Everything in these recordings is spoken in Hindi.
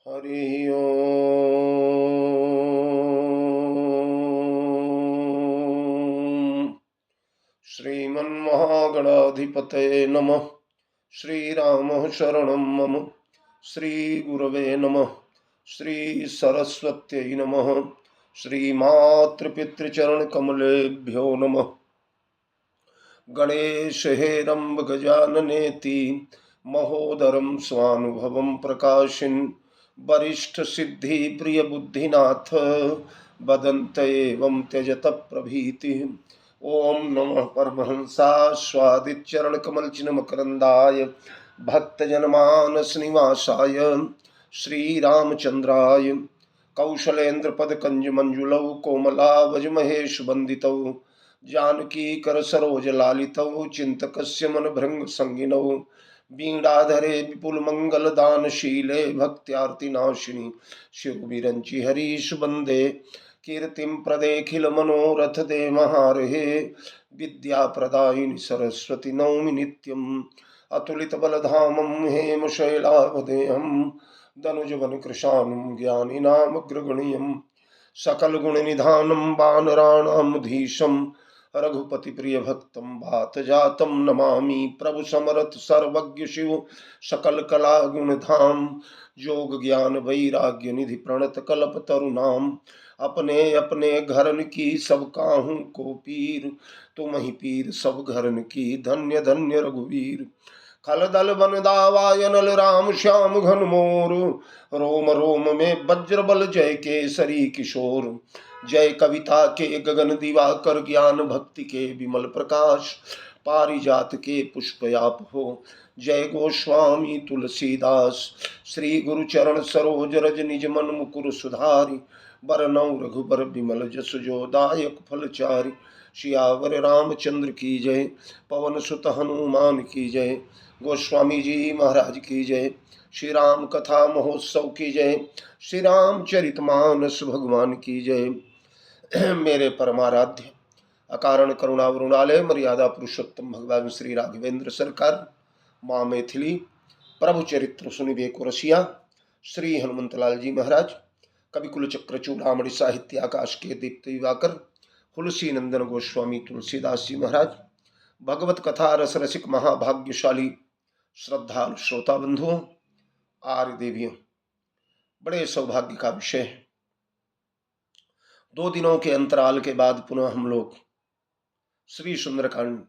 हरि ओम। श्रीमन्महागणाधिपतये नमः। श्रीराम शरणं मम। श्रीगुरवे नमः। श्रीसरस्वत्यै नमः। श्रीमातृपितृचरणकमलेभ्यो नमः। गणेश हेरम्ब गजाननेति महोदरं स्वानुभवं प्रकाशिन् वरिष्ठ सिद्धि प्रिय बुद्धिनाथ बदन्त एवं त्यजत प्रभीति। ओम नमः परमहंसास्वादिचरण कमल चिन्ह मकरंदाय भक्तजनमानस निवासाय श्रीरामचंद्राय कौशलेन्द्र पद कंज मंजुलौ कोमलावज महेश वंदितौ जानकी कर सरोज लालितौ चिंतकस्य मन भृंग संगिनौ वीणाधरे विपुल मंगल दानशीले भक्त्यार्तिनाशिनी शिव विरंचि हरीश वंदे कीर्तिं प्रदेखिल मनोरथ दे महारहे विद्या प्रदायिनी सरस्वती नौमि नित्यम् अतुलित बलधामं हेम शैलावदेहं दनुजवन कृशानं ज्ञानिनामग्रगण्यं सकल गुण निधानं वानराणां धीशं रघुपति प्रिय भक्तं वात जातं नमामि प्रभु समरथ सर्वज्ञ शिव सकल कला गुण धाम योग ज्ञान वैराग्य निधि प्रणत कल्प तरुणाम अपने अपने घरन की सब काहू को पीर तुम ही पीर सब घरन की धन्य धन्य रघुवीर खल दल बन दावाय नल राम श्याम घन मोर रोम रोम में वज्र बल जय केसरी किशोर जय कविता के गगन दिवाकर ज्ञान भक्ति के विमल प्रकाश पारिजात के पुष्पयाप हो जय गोस्वामी तुलसीदास श्री गुरु चरण सरोज रज निज मन मुकुर सुधारि बरनौ रघुबर विमल जस जो दायक फलचारि सियावर रामचंद्र की जय पवन सुत हनुमान की जय गोस्वामी जी महाराज की जय श्री राम कथा महोत्सव की जय श्री रामचरितमानस भगवान की जय। मेरे परमाराध्य अकारण करुणा वरुणालय मर्यादा पुरुषोत्तम भगवान श्री राघवेंद्र सरकार माँ मैथिली प्रभु चरित्र सुनिबे को रसिया श्री हनुमंतलाल जी महाराज कविकुल चक्र चूड़ामणि साहित्य आकाश के दीप्त दिवाकर तुलसी नंदन गोस्वामी तुलसीदास जी महाराज भगवत कथा रस रसिक महाभाग्यशाली श्रद्धालु श्रोता बंधुओं आर्य देवियों, बड़े सौभाग्य का विषय है। 2 दिनों के अंतराल के बाद पुनः हम लोग श्री सुंदरकांड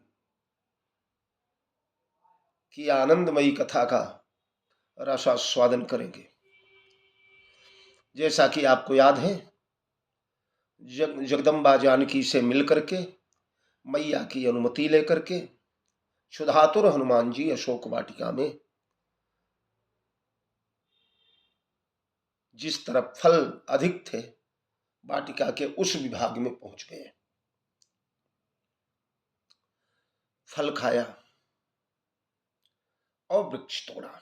की आनंदमयी कथा का रसास्वादन करेंगे। जैसा कि आपको याद है, जगदम्बा जानकी से मिलकर के मैया की अनुमति लेकर के क्षुधातुर हनुमान जी अशोक वाटिका में जिस तरफ फल अधिक थे वाटिका के उस विभाग में पहुंच गए। फल खाया और वृक्ष तोड़ा।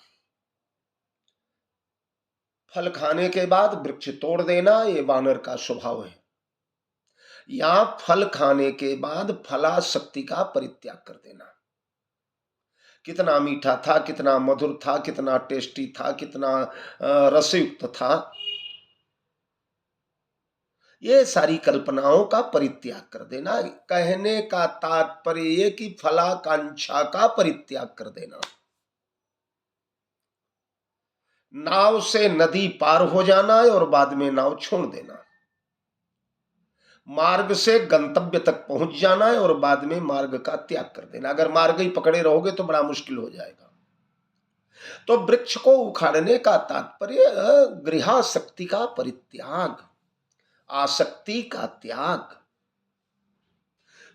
फल खाने के बाद वृक्ष तोड़ देना ये वानर का स्वभाव है। या फल खाने के बाद फलाशक्ति का परित्याग कर देना। कितना मीठा था, कितना मधुर था, कितना टेस्टी था, कितना रसयुक्त था, ये सारी कल्पनाओं का परित्याग कर देना। कहने का तात्पर्य ये कि फलाकांक्षा का परित्याग कर देना। नाव से नदी पार हो जाना है और बाद में नाव छोड़ देना। मार्ग से गंतव्य तक पहुंच जाना है और बाद में मार्ग का त्याग कर देना। अगर मार्ग ही पकड़े रहोगे तो बड़ा मुश्किल हो जाएगा। तो वृक्ष को उखाड़ने का तात्पर्य गृहासक्ति का परित्याग, आसक्ति का त्याग।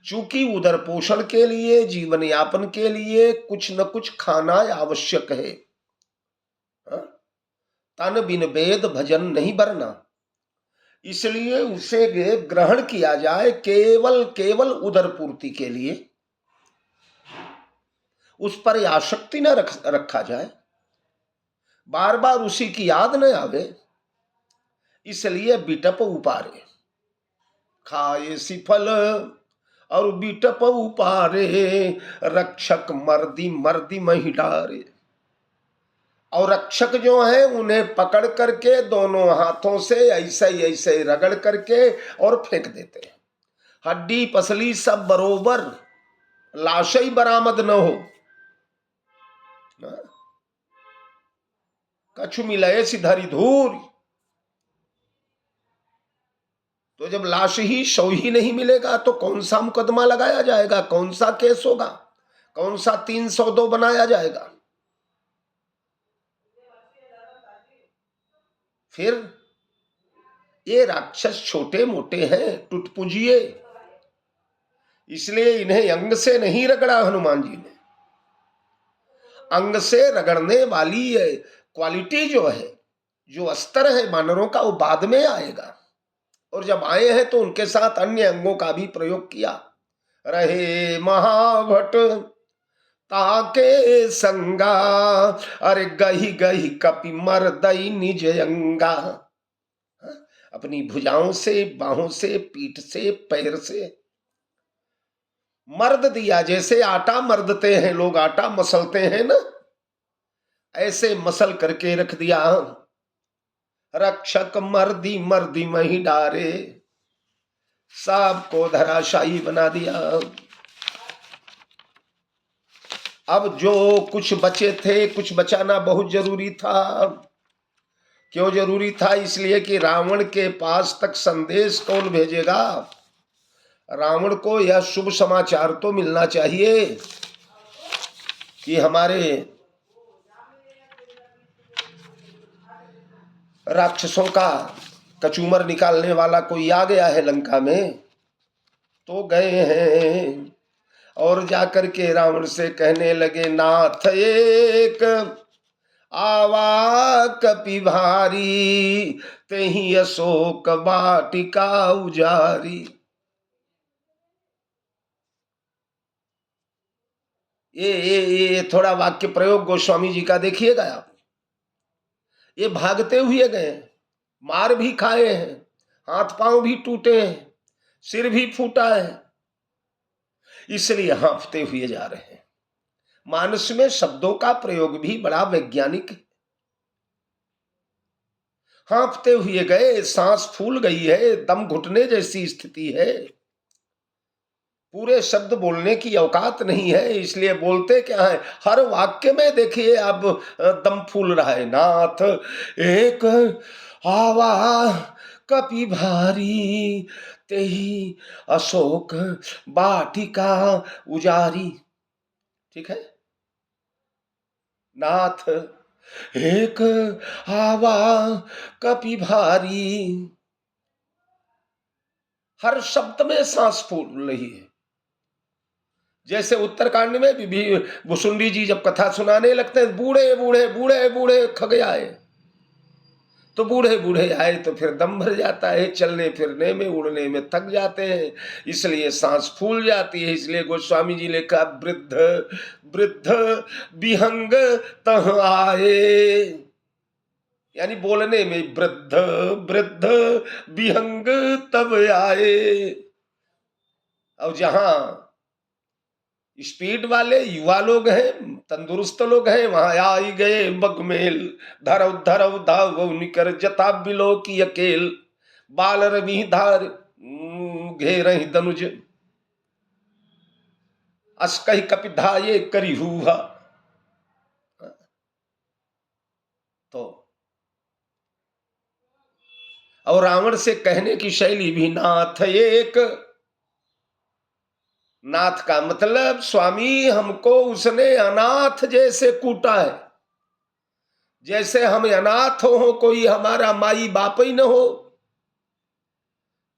चूंकि उदर पोषण के लिए, जीवन यापन के लिए कुछ न कुछ खाना आवश्यक है। तन बिन वेद भजन नहीं बरना, इसलिए उसे ग्रहण किया जाए केवल उदर पूर्ति के लिए। उस पर आसक्ति न रखा जाए, बार बार उसी की याद न आवे, इसलिए बिटप उपारे। खाए सिफल और बिटप उपारे, रक्षक मर्दी मर्दी मही डारे। और रक्षक जो है उन्हें पकड़ करके दोनों हाथों से ऐसे रगड़ करके और फेंक देते हैं। हड्डी पसली सब बरोबर, लाश ही बरामद न हो। कछु मिले सिधरी धूर। तो जब लाश ही शव ही नहीं मिलेगा तो कौन सा मुकदमा लगाया जाएगा, कौन सा केस होगा, कौन सा 302 बनाया जाएगा। फिर ये राक्षस छोटे मोटे हैं, टुटपुजिए, इसलिए इन्हें अंग से नहीं रगड़ा हनुमान जी ने। अंग से रगड़ने वाली क्वालिटी जो है, जो स्तर है वानरों का, वो बाद में आएगा। और जब आए हैं तो उनके साथ अन्य अंगों का भी प्रयोग किया। रहे महाभट ताके संगा, अरे गही गही कपि मर दई निज अंगा। अपनी भुजाओं से, बाहों से, पीठ से, पैर से मर्द दिया। जैसे आटा मर्दते हैं लोग, आटा मसलते हैं ना, ऐसे मसल करके रख दिया। रक्षक मर्दी मर्दी मही डारे, सबको धराशायी बना दिया। अब जो कुछ बचे थे, कुछ बचाना बहुत जरूरी था। क्यों जरूरी था? इसलिए कि रावण के पास तक संदेश कौन भेजेगा? रावण को यह शुभ समाचार तो मिलना चाहिए कि हमारे राक्षसों का कचूमर निकालने वाला कोई आ गया है लंका में। तो गए हैं और जाकर के रावण से कहने लगे, नाथ एक आवा कपि भारी, तेहि अशोक वाटिका उजारी। ये थोड़ा वाक्य प्रयोग गोस्वामी जी का देखिएगा आप। ये भागते हुए गए, मार भी खाए हैं, हाथ पांव भी टूटे हैं, सिर भी फूटा है, इसलिए हाँफते हुए जा रहे हैं। मानस में शब्दों का प्रयोग भी बड़ा वैज्ञानिक है। हाँफते हुए गए, सांस फूल गई है, दम घुटने जैसी स्थिति है, पूरे शब्द बोलने की औकात नहीं है, इसलिए बोलते क्या है, हर वाक्य में देखिए अब दम फूल रहा है। नाथ एक आवा कपि भारी, तेहि अशोक वाटिका उजारी। ठीक है, नाथ एक आवा कपि भारी, हर शब्द में सांस फूल रही है। जैसे उत्तरकांड में भी भुसुंडी जी जब कथा सुनाने लगते हैं, बूढ़े बूढ़े बूढ़े बूढ़े खग आए, तो बूढ़े बूढ़े आए तो फिर दम भर जाता है, चलने फिरने में, उड़ने में थक जाते हैं, इसलिए सांस फूल जाती है। इसलिए गोस्वामी जी ने कहा, वृद्ध वृद्ध विहंग तह आए, यानी बोलने में वृद्ध वृद्ध विहंग तब आए। और जहां स्पीड वाले युवा लोग हैं, तंदुरुस्त लोग हैं, वहां आई गए बगमेल, धरव धरव धाव निकर जता बिलो की अकेल, बाल रवि धार घेरहि दनुज, अस्कहि कपिधाये करी हुआ। तो और रावण से कहने की शैली भी, नाथ एक, नाथ का मतलब स्वामी हमको उसने अनाथ जैसे कूटा है, जैसे हम अनाथ हो, कोई हमारा माई बाप ही न हो,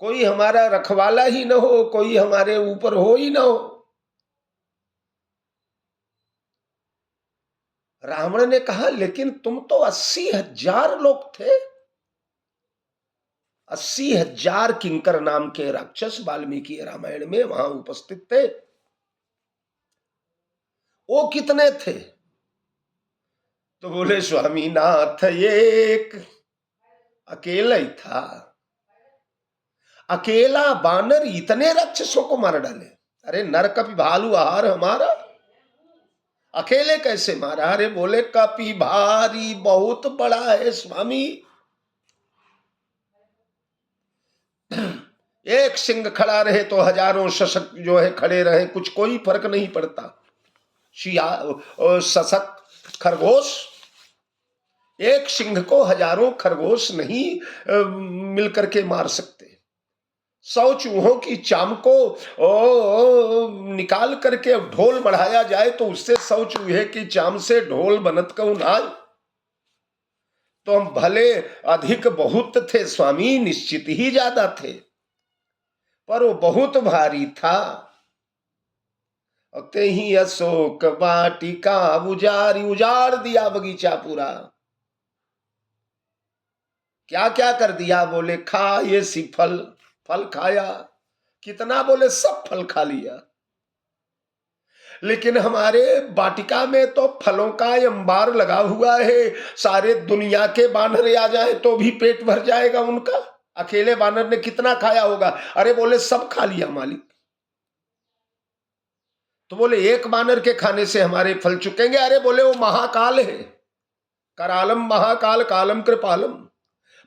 कोई हमारा रखवाला ही न हो, कोई हमारे ऊपर हो ही न हो। रावण ने कहा, लेकिन तुम तो 80,000 लोग थे, 80,000 किंकर नाम के राक्षस वाल्मीकि रामायण में वहां उपस्थित थे। वो कितने थे? तो बोले, स्वामी नाथ एक अकेला ही था। अकेला बानर इतने राक्षसों को मार डाले? अरे नर कपि भालू आहार हमारा, अकेले कैसे मारा? अरे बोले कपि भारी बहुत बड़ा है स्वामी, एक सिंह खड़ा रहे तो हजारों सशक्त जो है खड़े रहे, कुछ कोई फर्क नहीं पड़ता। सशक्त खरगोश, एक सिंह को हजारों खरगोश नहीं मिलकर के मार सकते। 100 चूहों की चाम को निकाल करके ढोल बढ़ाया जाए तो उससे 100 चूहे की चाम से ढोल बनत कऊ नाय। तो हम भले अधिक बहुत थे स्वामी, निश्चित ही ज्यादा थे, पर वो बहुत भारी था। ते ही अशोक वाटिका उजारी, उजाड़ दिया बगीचा पूरा। क्या क्या कर दिया? बोले खा ये सी फल, फल खाया। कितना? बोले सब फल खा लिया। लेकिन हमारे वाटिका में तो फलों का अंबार लगा हुआ है, सारे दुनिया के बानर आ जाए तो भी पेट भर जाएगा उनका। अकेले बानर ने कितना खाया होगा? अरे बोले सब खा लिया मालिक। तो बोले एक बानर के खाने से हमारे फल चुकेंगे? अरे बोले वो महाकाल है, करालम महाकाल कालम कृपालम,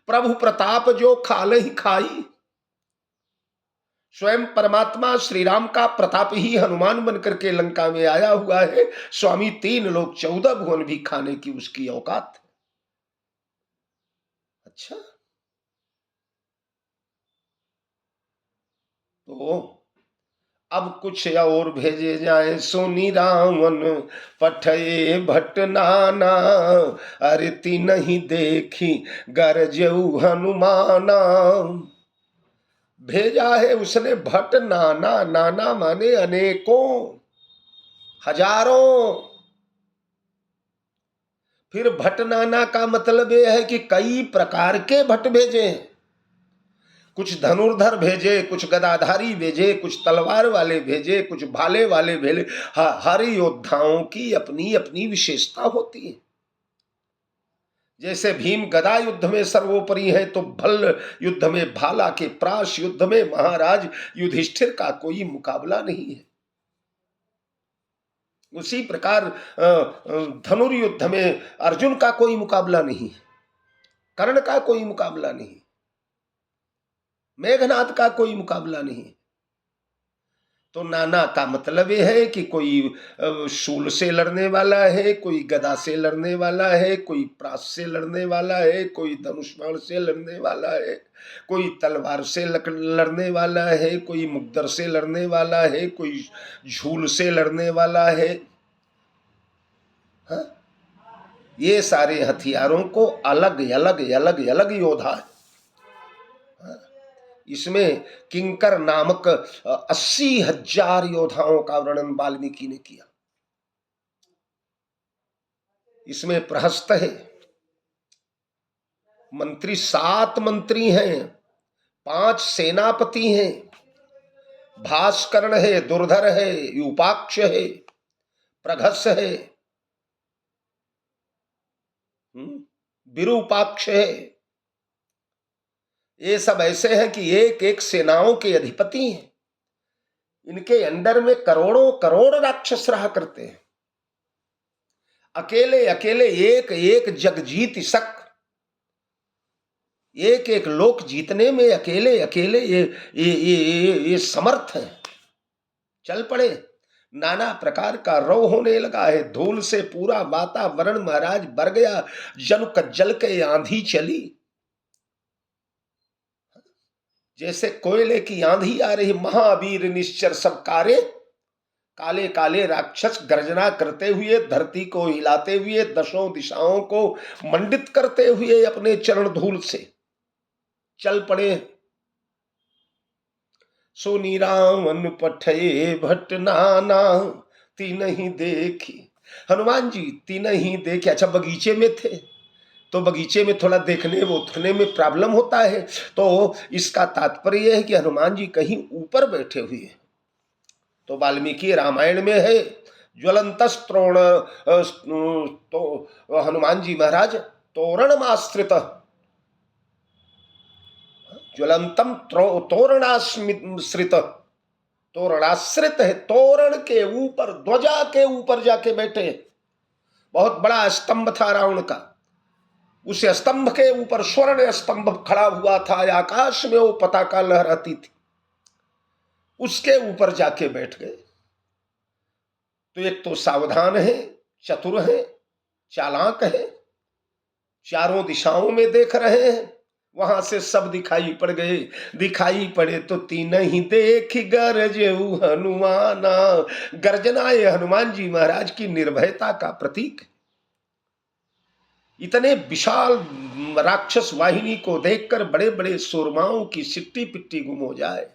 प्रभु प्रताप जो खाल ही खाई। स्वयं परमात्मा श्री राम का प्रताप ही हनुमान बनकर के लंका में आया हुआ है। स्वामी 3 लोग 14 भुवन भी खाने की उसकी औकात है। अच्छा, तो अब कुछ और भेजे जाए, सोनी रावण पठये भट्ट नाना, अरे ती नहीं देखी गरजऊ हनुमाना। भेजा है उसने भट्ट नाना, नाना माने अनेकों, हजारों। फिर भट्ट नाना का मतलब यह है कि कई प्रकार के भट्ट भेजे हैं। कुछ धनुर्धर भेजे, कुछ गदाधारी भेजे, कुछ तलवार वाले भेजे, कुछ भाले वाले भेजे। हर योद्धाओं की अपनी अपनी विशेषता होती है। जैसे भीम गदा युद्ध में सर्वोपरि है, तो भल्ल युद्ध में भाला के, प्राश युद्ध में महाराज युधिष्ठिर का कोई मुकाबला नहीं है। उसी प्रकार धनुर्युद्ध में अर्जुन का कोई मुकाबला नहीं, कर्ण का कोई मुकाबला नहीं, मेघनाथ का कोई मुकाबला नहीं। तो नाना का मतलब यह है कि कोई शूल से लड़ने वाला है, कोई गदा से लड़ने वाला है, कोई प्रास से लड़ने वाला है, कोई धनुष बाण से लड़ने वाला है, कोई तलवार से लड़ने वाला है, कोई मुक्दर से लड़ने वाला है, कोई झूल से लड़ने वाला है। हाँ? ये सारे हथियारों को अलग अलग अलग अलग योद्धा है। इसमें किंकर नामक 80,000 योद्धाओं का वर्णन वाल्मीकि ने किया। इसमें प्रहस्त है, मंत्री 7 मंत्री हैं, 5 सेनापति हैं, भास्करण है, दुर्धर है, यूपाक्ष है, प्रघस है, विरूपाक्ष है। ये सब ऐसे हैं कि एक एक सेनाओं के अधिपति हैं। इनके अंडर में करोड़ों करोड़ राक्षस रहा करते हैं। अकेले अकेले एक एक जग जीत सक, एक एक लोक जीतने में अकेले अकेले ये समर्थ हैं। चल पड़े, नाना प्रकार का रौ होने लगा है। धूल से पूरा वातावरण महाराज भर गया, जन कज्जल के आंधी चली। जैसे कोयले की आंधी आ रही, महावीर निश्चर सब कारे, काले काले राक्षस गर्जना करते हुए, धरती को हिलाते हुए, दशों दिशाओं को मंडित करते हुए अपने चरण धूल से चल पड़े। सोनी रावण पठये भट्ट नाना, ती नहीं देखी। हनुमान जी ती नहीं देखी। अच्छा, बगीचे में थे तो बगीचे में थोड़ा देखने उठने में प्रॉब्लम होता है, तो इसका तात्पर्य है कि हनुमान जी कहीं ऊपर बैठे हुए हैं। तो वाल्मीकि रामायण में है, ज्वलंतस्त्रोण, तो हनुमान जी महाराज तोरणमाश्रित, ज्वलंतम तोरणाश्रित, तोरणाश्रित है, तोरण के ऊपर, ध्वजा के ऊपर जाके बैठे हैं। बहुत बड़ा स्तंभ था रावण का, उस स्तंभ के ऊपर स्वर्ण स्तंभ खड़ा हुआ था, आकाश में वो पताका लहराती थी, उसके ऊपर जाके बैठ गए। तो एक तो सावधान है, चतुर है, चालाक है, चारों दिशाओं में देख रहे हैं, वहां से सब दिखाई पड़ गए। दिखाई पड़े तो तीन ही देख गरजे हनुमाना। गर्जना ये हनुमान जी महाराज की निर्भयता का प्रतीक। इतने विशाल राक्षस वाहिनी को देखकर बड़े बड़े सूरमाओं की सिट्टी पिट्टी गुम हो जाए,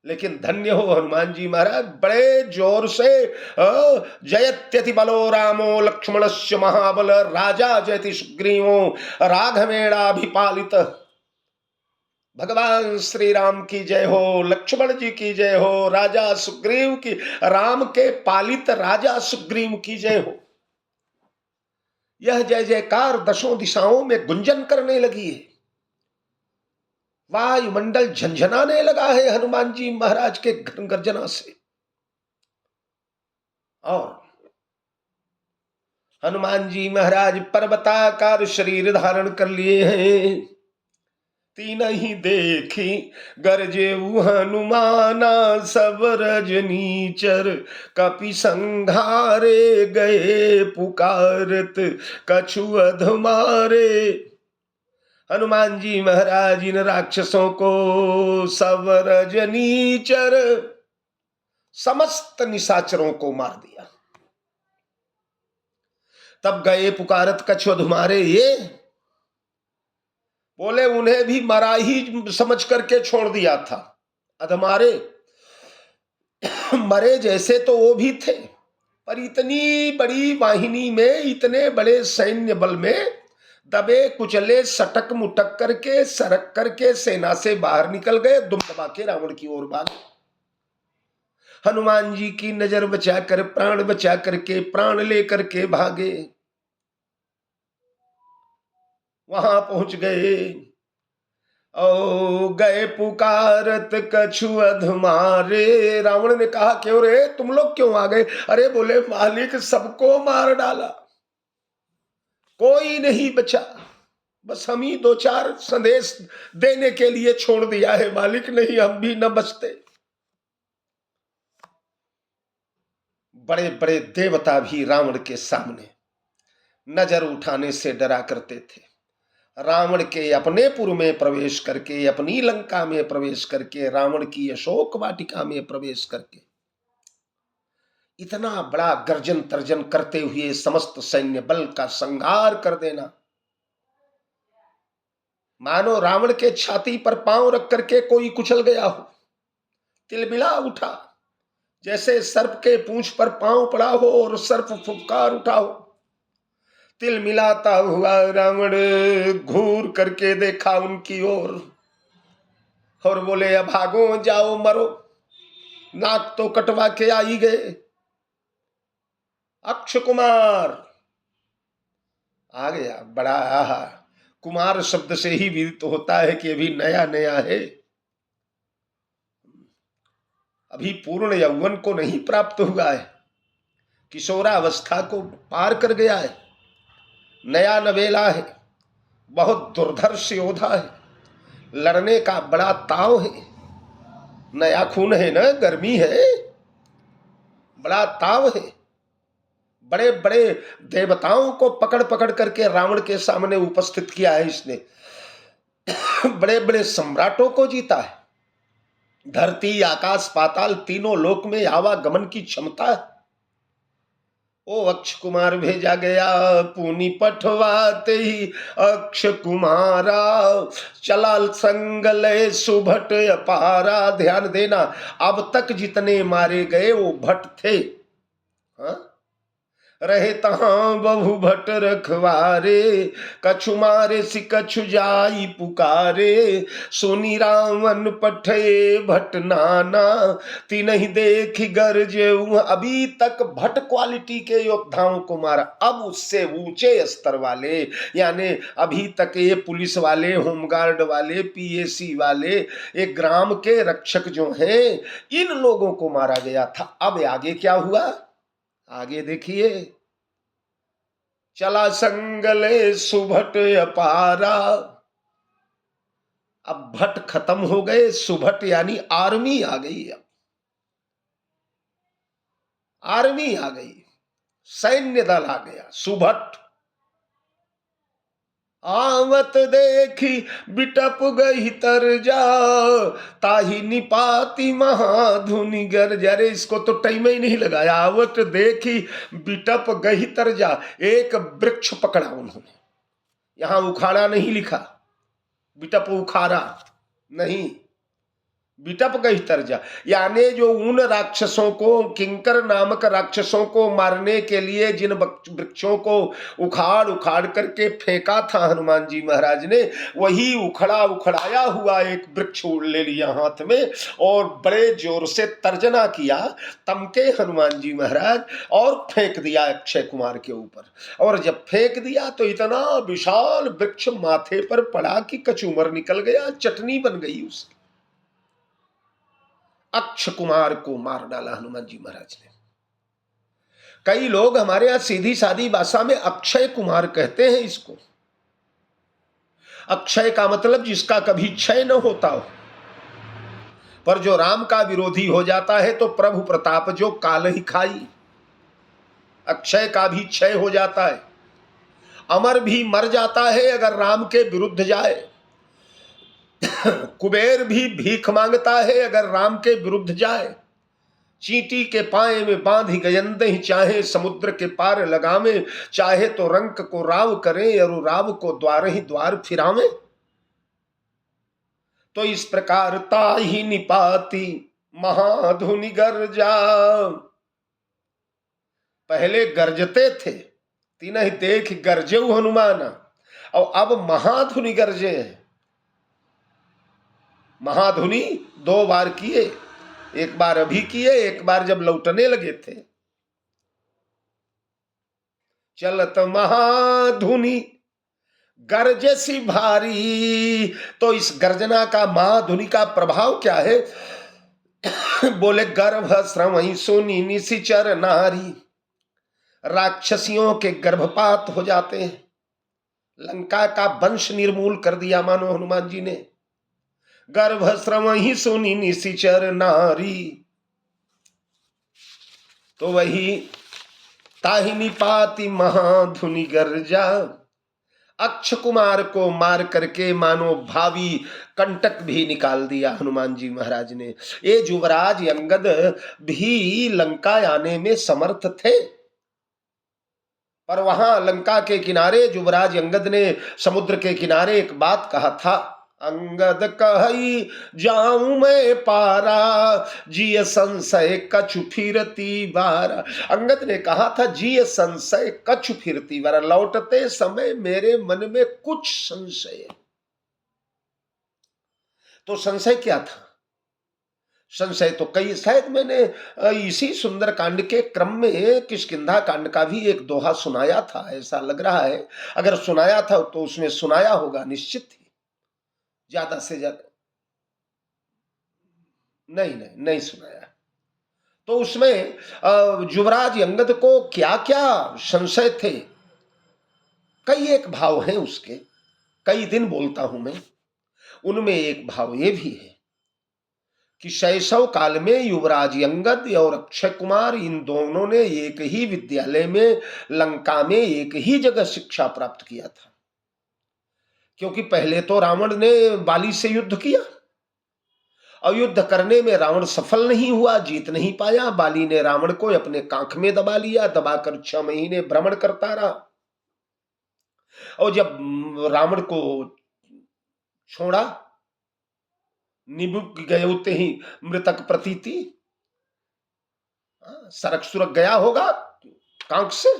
लेकिन धन्य हो हनुमान जी महाराज, बड़े जोर से जयत्यति बलो रामो लक्ष्मणस्य महाबल राजा जयति सुग्रीवो राघवेणाभिपालित। भगवान श्री राम की जय हो, लक्ष्मण जी की जय हो, राजा सुग्रीव की, राम के पालित राजा सुग्रीव की जय हो। यह जय जयकार दशों दिशाओं में गुंजन करने लगी है, वायुमंडल झंझनाने लगा है हनुमान जी महाराज के गर्जना से। और हनुमान जी महाराज पर्वताकार शरीर धारण कर लिए हैं। तीन ही देखी गरजे हनुमाना, सब रजनीचर कपि संघारे, गए पुकारत कछु अधमारे। हनुमान जी महाराज इन राक्षसों को, सब रजनीचर, समस्त निशाचरों को मार दिया। तब गए पुकारत कछु अधमारे, ये बोले उन्हें भी मरा ही समझ करके छोड़ दिया था। अधमारे मरे जैसे तो वो भी थे, पर इतनी बड़ी वाहिनी में, इतने बड़े सैन्य बल में दबे कुचले सटक मुटक करके, सरक करके सेना से बाहर निकल गए, दुम दबा के रावण की ओर भागे। हनुमान जी की नजर बचाकर, प्राण बचा करके, प्राण लेकर के भागे, वहां पहुंच गए। ओ गए पुकारत कछु अधमारे। रावण ने कहा क्यों रे, तुम लोग क्यों आ गए? अरे बोले मालिक सबको मार डाला, कोई नहीं बचा, बस हम ही दो चार संदेश देने के लिए छोड़ दिया है मालिक, नहीं हम भी न बचते। बड़े बड़े देवता भी रावण के सामने नजर उठाने से डरा करते थे। रावण के अपने पुर में प्रवेश करके, अपनी लंका में प्रवेश करके, रावण की अशोक वाटिका में प्रवेश करके इतना बड़ा गर्जन तर्जन करते हुए समस्त सैन्य बल का संहार कर देना, मानो रावण के छाती पर पांव रख करके कोई कुचल गया हो, तिलमिला उठा, जैसे सर्प के पूंछ पर पांव पड़ा हो और सर्प फुफकार उठा हो। तिल मिलाता हुआ रावण घूर करके देखा उनकी ओर और बोले अब भागो, जाओ मरो, नाक तो कटवा के आ ही गए। अक्ष कुमार आ गया, बड़ा आहा, कुमार शब्द से ही विदित होता है कि अभी नया नया है, अभी पूर्ण यौवन को नहीं प्राप्त हुआ है, किशोरावस्था को पार कर गया है, नया नवेला है, बहुत दुर्धर्ष योद्धा है, लड़ने का बड़ा ताव है, नया खून है ना, गर्मी है, बड़ा ताव है। बड़े बड़े देवताओं को पकड़ पकड़ करके रावण के सामने उपस्थित किया है इसने, बड़े बड़े सम्राटों को जीता है, धरती आकाश पाताल तीनों लोक में आवागमन की क्षमता है। ओ अक्ष कुमार भेजा गया, पुनि पठवाते ही अक्ष कुमारा, चला संगले सुभट अपारा। ध्यान देना, अब तक जितने मारे गए वो भट थे, हाँ? रहे तहाँ बहु भट रखवारे, कछु मारे सि कछु जाई पुकारे, सुनी रावण पठे भट नाना, तिनहि देखि गरजे। अभी तक भट क्वालिटी के योद्धाओं को मारा, अब उससे ऊंचे स्तर वाले, यानी अभी तक ये पुलिस वाले, होमगार्ड वाले, पीएसी वाले, एक ग्राम के रक्षक जो हैं, इन लोगों को मारा गया था। अब आगे क्या हुआ, आगे देखिए। चला संगले सुभट अपारा, अब भट खत्म हो गए, सुभट यानी आर्मी आ गई। अब आर्मी आ गई, सैन्य दल आ गया। सुभट आवत देखी बिटप गई तरजा, ताही निपाती महाधुनि गर्जा। अरे इसको तो टाइम ही नहीं लगाया। आवत देखी बिटप गई तरजा, एक वृक्ष पकड़ा उन्होंने, यहां उखाड़ा नहीं लिखा, बिटप उखाड़ा नहीं, बिटप गई तरजा, यानी जो उन राक्षसों को, किंकर नामक राक्षसों को मारने के लिए जिन वृक्षों को उखाड़ उखाड़ करके फेंका था हनुमान जी महाराज ने, वही उखड़ा उखड़ाया हुआ एक वृक्ष ले लिया हाथ में और बड़े जोर से तर्जना किया, तमके हनुमान जी महाराज, और फेंक दिया अक्षय कुमार के ऊपर। और जब फेंक दिया तो इतना विशाल वृक्ष माथे पर पड़ा कि कचूमर निकल गया, चटनी बन गई उसकी। अक्षय कुमार को मार डाला हनुमान जी महाराज ने। कई लोग हमारे यहां सीधी सादी भाषा में अक्षय कुमार कहते हैं इसको। अक्षय का मतलब जिसका कभी क्षय न होता हो, पर जो राम का विरोधी हो जाता है तो प्रभु प्रताप जो काल ही खाई। अक्षय का भी क्षय हो जाता है, अमर भी मर जाता है अगर राम के विरुद्ध जाए, कुबेर भी भीख मांगता है अगर राम के विरुद्ध जाए, चींटी के पाए में बांधी गयंदे ही चाहे समुद्र के पार लगावे, चाहे तो रंक को राव करे और राव को द्वार ही द्वार फिरावे। तो इस प्रकार ताही निपाती महाधुनि गर्जा, पहले गरजते थे, तीन ही देख गरजे हनुमान, और अब महाधुनि गरजे हैं। महाधुनि दो बार किए, एक बार अभी किए, एक बार जब लौटने लगे थे। चलत महाधुनि गर्जे सी भारी, तो इस गर्जना का, महाधुनि का प्रभाव क्या है? बोले गर्भ श्रवई सुनी निशिचर नारी, राक्षसियों के गर्भपात हो जाते हैं। लंका का वंश निर्मूल कर दिया मानो हनुमान जी ने। गर्भ श्रवई सुनी निशिचर नारी, तो वही ताहि निपाति महाधुनि गर्जा, अक्षय कुमार को मार करके मानो भावी कंटक भी निकाल दिया हनुमान जी महाराज ने। ये युवराज अंगद भी लंका आने में समर्थ थे, पर वहां लंका के किनारे युवराज अंगद ने समुद्र के किनारे एक बात कहा था, अंगद कही जाऊं मैं पारा, जिय संशय कछु फिरती बार। अंगद ने कहा था जिय संशय कछु फिरती बार, लौटते समय मेरे मन में कुछ संशय। तो संशय क्या था? संशय तो कई, शायद मैंने इसी सुंदर कांड के क्रम में किष्किंधा कांड का भी एक दोहा सुनाया था, ऐसा लग रहा है। अगर सुनाया था तो उसमें सुनाया होगा निश्चित ही, ज्यादा से ज्यादा नहीं सुनाया। तो उसमें युवराज अंगद को क्या क्या संशय थे, कई एक भाव हैं उसके, कई दिन बोलता हूं मैं। उनमें एक भाव ये भी है कि शैशव काल में युवराज अंगद और अक्षय कुमार, इन दोनों ने एक ही विद्यालय में लंका में एक ही जगह शिक्षा प्राप्त किया था। क्योंकि पहले तो रावण ने बाली से युद्ध किया, और युद्ध करने में रावण सफल नहीं हुआ, जीत नहीं पाया। बाली ने रावण को अपने कांख में दबा लिया, दबाकर 6 महीने भ्रमण करता रहा, और जब रावण को छोड़ा, निबुक गए होते ही मृतक प्रतीति, सरक सुरक गया होगा कांख से,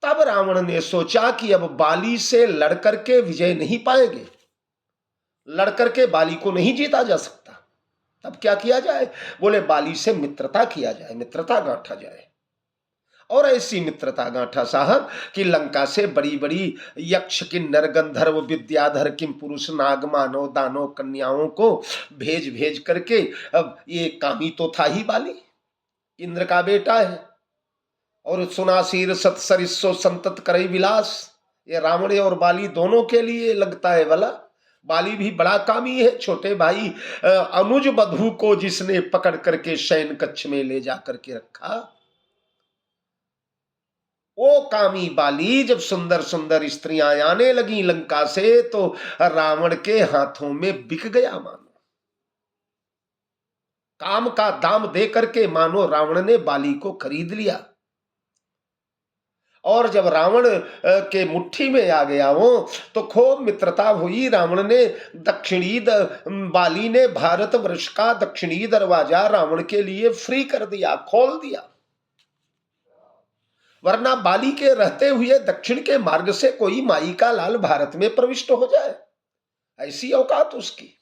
तब रावण ने सोचा कि अब बाली से लड़कर के विजय नहीं पाएंगे, लड़कर के बाली को नहीं जीता जा सकता। तब क्या किया जाए? बोले बाली से मित्रता किया जाए, मित्रता गांठा जाए। और ऐसी मित्रता गांठा साहब कि लंका से बड़ी बड़ी यक्ष किन्नर गंधर्व विद्याधर किम पुरुष नाग मानव दानव कन्याओं को भेज भेज करके, अब ये कामी तो था ही बाली, इंद्र का बेटा है, और सुनासीर सतसरिसो संतत करे विलास, ये रावण और बाली दोनों के लिए लगता है वाला। बाली भी बड़ा कामी है, छोटे भाई अनुज बधू को जिसने पकड़ करके शयन कक्ष में ले जा करके रखा, वो कामी बाली जब सुंदर सुंदर स्त्रियां आने लगी लंका से तो रावण के हाथों में बिक गया। मानो काम का दाम दे करके मानो रावण ने बाली को खरीद लिया। और जब रावण के मुट्ठी में आ गया वो तो खूब मित्रता हुई। रावण ने दक्षिणी बाली ने भारत वर्ष का दक्षिणी दरवाजा रावण के लिए फ्री कर दिया, खोल दिया, वरना बाली के रहते हुए दक्षिण के मार्ग से कोई माई का लाल भारत में प्रविष्ट हो जाए, ऐसी औकात उसकी।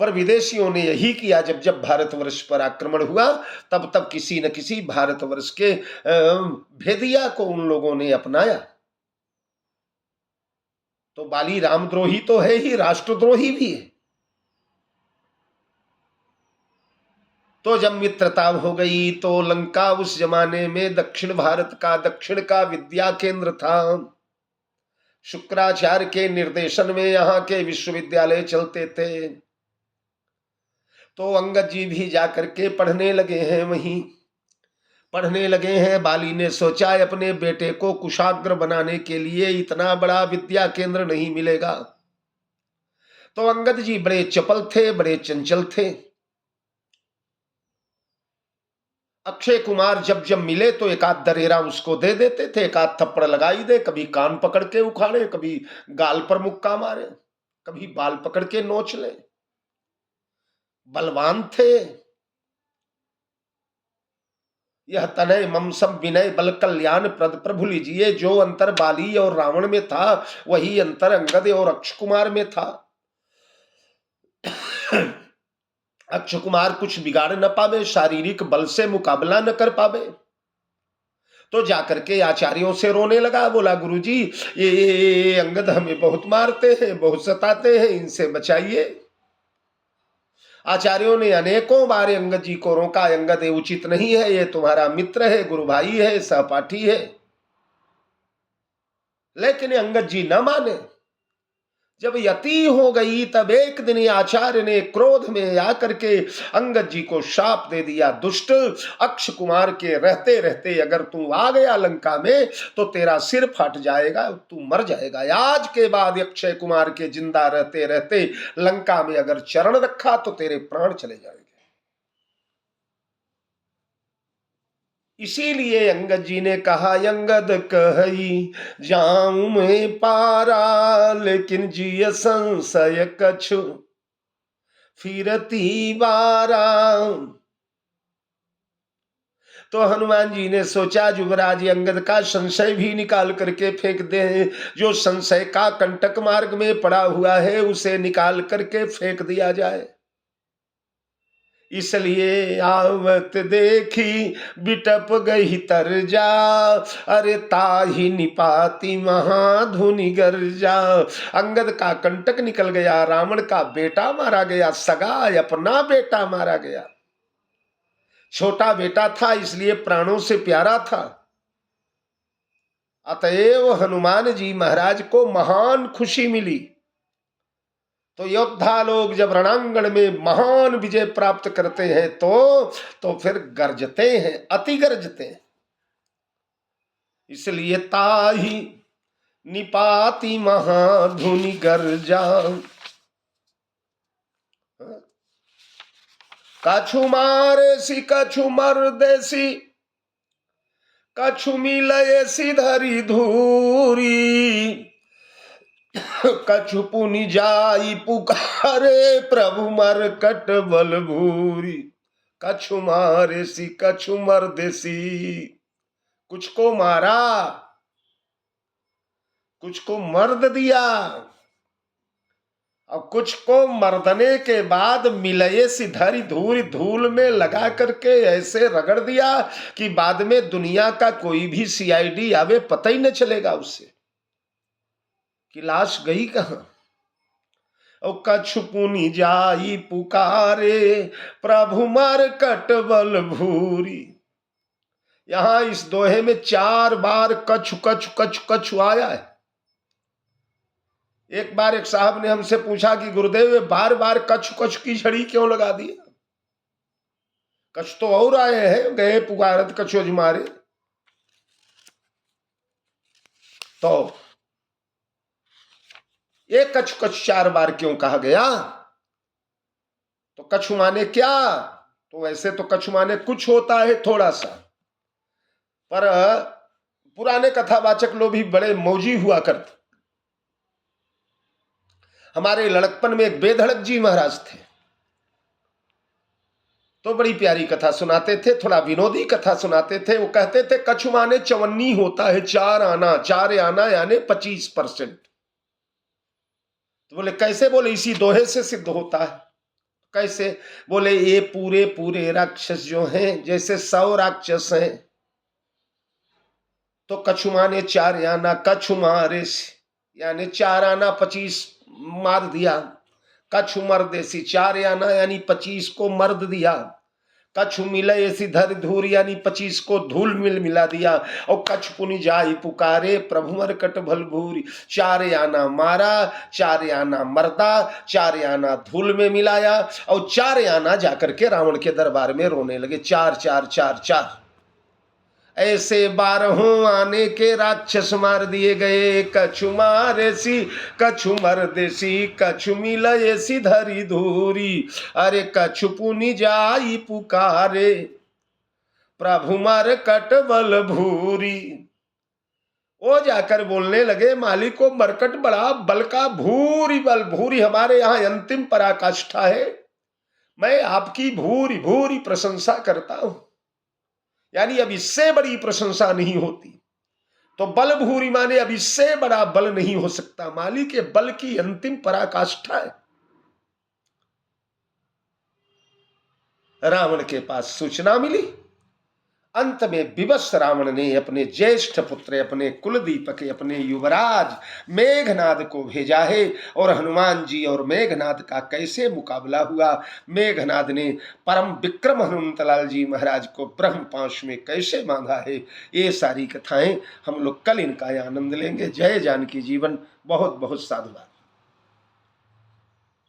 पर विदेशियों ने यही किया, जब जब भारतवर्ष पर आक्रमण हुआ तब तब किसी न किसी भारतवर्ष के भेदिया को उन लोगों ने अपनाया। तो बाली रामद्रोही तो है ही, राष्ट्रद्रोही भी है। तो जब मित्रता हो गई तो लंका उस जमाने में दक्षिण भारत का, दक्षिण का विद्या केंद्र था। शुक्राचार्य के निर्देशन में यहाँ के विश्वविद्यालय चलते थे। तो अंगद जी भी जाकर के पढ़ने लगे हैं, वहीं पढ़ने लगे हैं। बाली ने सोचा अपने बेटे को कुशाग्र बनाने के लिए इतना बड़ा विद्या केंद्र नहीं मिलेगा। तो अंगद जी बड़े चपल थे, बड़े चंचल थे। अक्षय कुमार जब जब मिले तो एक आध दरेरा उसको दे देते थे, एक आध थप्पड़ लगाई दे, कभी कान पकड़ के उखाड़े, कभी गाल पर मुक्का मारे, कभी बाल पकड़ के नोच ले। बलवान थे। यह तनय मम सब विनय बल कल्याण प्रद प्रभु लीजिए। जो अंतर बाली और रावण में था वही अंतर अंगद और अक्षय कुमार में था। अक्षय कुमार कुछ बिगाड़ न पावे, शारीरिक बल से मुकाबला न कर पावे। तो जाकर के आचार्यों से रोने लगा, बोला गुरुजी ये अंगद हमें बहुत मारते हैं, बहुत सताते हैं, इनसे बचाइए। आचार्यों ने अनेकों बार अंगद जी को रोका, अंगद ये उचित नहीं है, ये तुम्हारा मित्र है, गुरु भाई है, सहपाठी है। लेकिन अंगद जी न माने। जब यति हो गई तब एक दिन आचार्य ने क्रोध में आकर के अंगद जी को शाप दे दिया, दुष्ट अक्षय कुमार के रहते रहते अगर तू आ गया लंका में तो तेरा सिर फट जाएगा, तू मर जाएगा। आज के बाद अक्षय कुमार के जिंदा रहते रहते लंका में अगर चरण रखा तो तेरे प्राण चले जाएंगे। इसीलिए अंगद जी ने कहा, अंगद कही जाऊं मैं पारा, लेकिन जिय संशय कछु फिरती बारा। तो हनुमान जी ने सोचा युवराज अंगद का संशय भी निकाल करके फेंक दे। जो संशय का कंटक मार्ग में पड़ा हुआ है उसे निकाल करके फेंक दिया जाए। इसलिए आवत देखी बिटप गई तरजा, अरे ताही निपाती महाधुनि गर्जा। अंगद का कंटक निकल गया, रावण का बेटा मारा गया, सगा अपना बेटा मारा गया। छोटा बेटा था इसलिए प्राणों से प्यारा था। अतएव हनुमान जी महाराज को महान खुशी मिली। तो योद्धा लोग जब रणांगण में महान विजय प्राप्त करते हैं तो फिर गर्जते हैं, अति गर्जते हैं। इसलिए ताही निपाति महाधुनि गर्जा। कछु मारे सी कछु मर देसी, कछु मिलए सी धरी धूरी। कछु पुनि जाई पुकारे प्रभु मरकट बल भूरी। कछु मारे सी कछु मर देसी, कुछ को मारा कुछ को मर्द दिया और कुछ को मर्दने के बाद मिलये सिधरी धूल धूल में लगा करके ऐसे रगड़ दिया कि बाद में दुनिया का कोई भी सीआईडी आवे पता ही न चलेगा उससे कि लाश गई कहां। और कछु पुनि जाई पुकारे प्रभु मर कटबल भूरी। यहां इस दोहे में 4 बार कछु कछु कछु कछु आया है। एक बार एक साहब ने हमसे पूछा कि गुरुदेव बार बार कछु कछु की झड़ी क्यों लगा दी। कछु तो और आए हैं, गए पुकारत कछु अजमारे। तो ये कछु कछु 4 बार क्यों कहा गया। तो कछु माने क्या, तो वैसे तो कछु माने कुछ होता है थोड़ा सा, पर पुराने कथावाचक लोग भी बड़े मौजी हुआ करते। हमारे लड़कपन में एक बेधड़क जी महाराज थे, तो बड़ी प्यारी कथा सुनाते थे, थोड़ा विनोदी कथा सुनाते थे। वो कहते थे कछु माने 54 होता है 4 आना, 4 आना यानी 25%। तो बोले कैसे, बोले इसी दोहे से सिद्ध होता है। कैसे, बोले ये पूरे पूरे राक्षस जो हैं जैसे 100 राक्षस हैं, तो कछु माने 4 आना, कछु मारे यानी 4 आना 25 मार दिया, कछु मर्देसी 4 आना यानी 25 को मर्द दिया, कछु मिले ऐसी धर धूर यानी 25 को धूल मिल मिला दिया, और कछु पुनि जाई पुकारे प्रभु मर कट भल भूरी। 4 आना मारा, 4 आना मर्दा, 4 आना धूल में मिलाया, और 4 आना जाकर के रावण के दरबार में रोने लगे। 4 4 4 4 ऐसे 12 आने के राक्षस मार दिए गए। कछु मारेसी कछु मर्देसी कछु मिलयेसी धरी धूरी। अरे कछु पुनि जाई पुकारे प्रभु मर कटबल भूरी। वो जाकर बोलने लगे मालिक को मरकट बड़ा बल का भूरी बल। भूरी हमारे यहाँ अंतिम पराकाष्ठा है, मैं आपकी भूरी भूरी प्रशंसा करता हूं, यानी अब इससे बड़ी प्रशंसा नहीं होती। तो बल भूरी माने अब इससे बड़ा बल नहीं हो सकता, मालिक के बल की अंतिम पराकाष्ठा है। रावण के पास सूचना मिली। अंत में विवश रावण ने अपने ज्येष्ठ पुत्र, अपने कुलदीपक, अपने युवराज मेघनाद को भेजा है। और हनुमान जी और मेघनाद का कैसे मुकाबला हुआ, मेघनाद ने परम विक्रम हनुमंतलाल जी महाराज को ब्रह्म पाश में कैसे बांधा है, ये सारी कथाएं हम लोग कल इनका आनंद लेंगे। जय जानकी जीवन। बहुत बहुत साधुवाद।